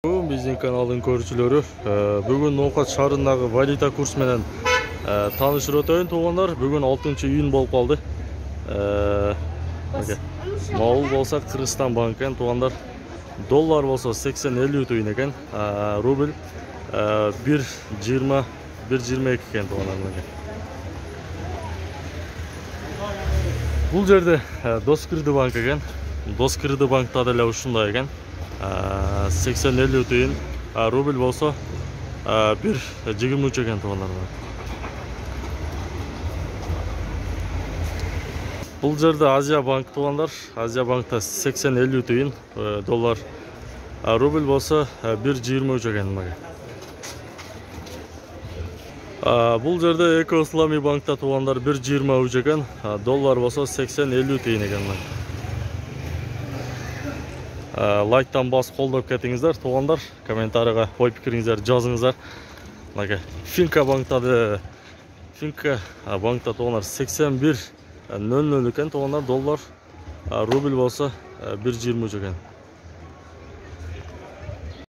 Биздин каналдын көрүүчүлөрү бүгүн Ноокат шаарындагы валюта курс менен таанышып өтөйүн туугандар. Бүгүн 6-июнь болуп калды. Мал болсо Кыргызстан банк экен туугандар. Доллар болсо 80-50 түйүн экен. Рубль 1.20 1.22 экен туугандар. Бул жерде Доскирди банк экен. Доскирди банкта деле ушундай экен. 80-50 түйін, рубль болса 1.23 екен туғандар. Бұл жерде Азия банк туғандар. Азия банкта 80-50 түйін, доллар, рубль болса 1.23 екен. Бұл жерде Эко Ислами банкта туғандар 1.23 екен, доллар болса 80-50 түйін екен. Лайктан бас қолдап кетіңіздер туғандар, комментарийға ой пікіріңіздер жазыңыздар. Финка банкта туғандар 81.00 екен туғандар, доллар, рубль болса 1.23 екен.